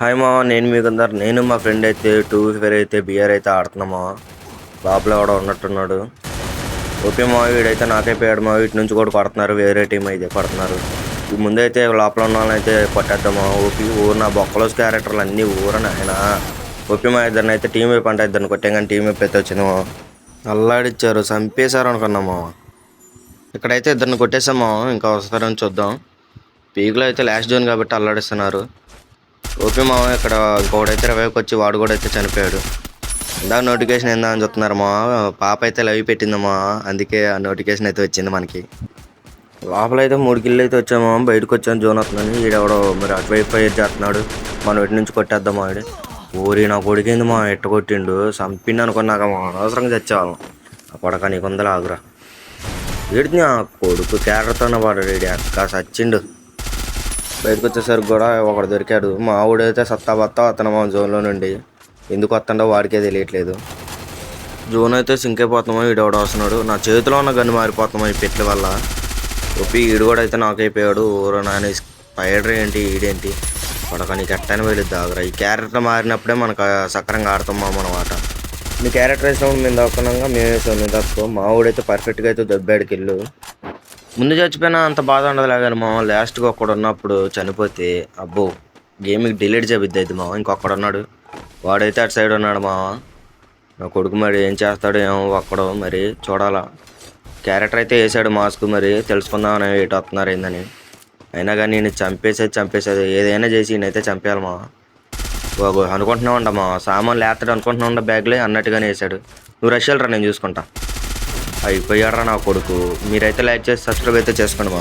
Hi మామ, నేను మీకందరు నేను మా ఫ్రెండ్ అయితే 2v4 అయితే బిఆర్ అయితే ఆడుతున్నామా. లోపల కూడా ఉన్నట్టున్నాడు. ఓకే మా, వీడైతే నాకైపోయాడు మా. వీటి నుంచి కూడా కొడుతున్నారు, వేరే టీం అయితే కొడుతున్నారు. ఈ ముందైతే లోపల ఉన్న వాళ్ళని అయితే కొట్టేద్దామా. ఓపి ఊరు నా బొక్కలోస్ క్యారెక్టర్లు అన్నీ ఊరని ఆయన. ఓపి మా ఇద్దరిని అయితే టీం వైపు అంటే ఇద్దరిని కొట్టాం, కానీ టీం వైపు అయితే వచ్చిందేమో. అల్లాడిచ్చారు, చంపేశారు అనుకున్నామా. ఇక్కడైతే ఇద్దరిని కొట్టేసామా, ఇంకా వస్తారని చూద్దాం. పీకులో అయితే లాస్ట్ జోన్ కాబట్టి అల్లాడిస్తున్నారు. ఓపీ మామ ఇక్కడ ఇంకోడైతే రివైవ్కి వచ్చి వాడు కూడా అయితే చనిపోయాడు. ఇందాక నోటిఫికేషన్ ఏందా అని చెప్తున్నారు మా. పాప అయితే లైవ్ పెట్టిందమ్మా, అందుకే ఆ నోటిఫికేషన్ అయితే వచ్చింది మనకి. లోపల అయితే 3 కిల్లు అయితే వచ్చామా. బయటకు వచ్చాను జోన్ వస్తుందని. ఈడెవడో మరి అటువైపు ఫైర్ చేస్తున్నాడు. మనం ఇటు నుంచి కొట్టేద్దాం ఆవిడ. ఊరి నా కొడికింది మా, ఎట్ట కొట్టిండు చంపిండు అనుకున్నాక మా, అనవసరంగా తెచ్చేవాళ్ళం. ఆ కొడక నీకు ఉందలా ఆగురా. వీడిని ఆ కొడుకు క్యారెక్టర్తోనే వాడు వీడి అక్క సచ్చిండు. బయటకు వచ్చేసరికి కూడా ఒకడు దొరికాడు. మా ఆవిడైతే సత్తా బత్తా వస్తాను మా జోన్లో నుండి. ఎందుకు వస్తుండో వాడికే తెలియట్లేదు. జోన్ అయితే సింక్ అయిపోతున్నామో, ఈడెవడ వస్తున్నాడు. నా చేతిలో ఉన్న గన్ను మారిపోతున్నామో ఈ పెట్ల వల్ల. ఒప్పి ఈడు కూడా అయితే నాకు అయిపోయాడు. ఊరు నాని స్పైడర్ ఏంటి ఈడేంటి కొడక నీకు ఎట్టని వెళ్ళిద్ది ఆగురా. ఈ క్యారెక్టర్ మారినప్పుడే మనకు సక్రంగా ఆడతాం మనం ఆట. మీ క్యారెక్టర్ వేసినప్పుడు మేము దక్కున్నాగా మేము వేసాం, మేము దక్కుతాం. మా ఊడైతే పర్ఫెక్ట్గా అయితే దెబ్బాడికి వెళ్ళు. ముందు చచ్చిపోయినా అంత బాధ ఉండదులే, కానీ మా లాస్ట్గా ఒక్కడు ఉన్నప్పుడు చనిపోతే అబ్బో గేమ్కి డిలీట్ చేపిద్ది అయితే మా. ఇంకొకడు ఉన్నాడు, వాడైతే అటు సైడ్ ఉన్నాడు మా. నా కొడుకు మరి ఏం చేస్తాడు ఏమో ఒక్కడు, మరి చూడాలా. క్యారెక్టర్ అయితే వేసాడు మాస్క్, మరి తెలుసుకుందామని ఎటు వస్తున్నారు ఏందని. అయినా కానీ నేను చంపేసేది ఏదైనా చేసి నేనైతే చంపేయాలి మా. బాబు అనుకుంటున్నావు మా, సామాన్ లేస్తాడు అనుకుంటున్నా బ్యాగ్లే అన్నట్టుగానే వేసాడు. నువ్వు రష్యాలు రా, నేను చూసుకుంటా. అయిపోయాడరా నా కొడుకు. మీరైతే లైక్ చేసి సబ్స్క్రైబ్ అయితే చేసుకోండి మా.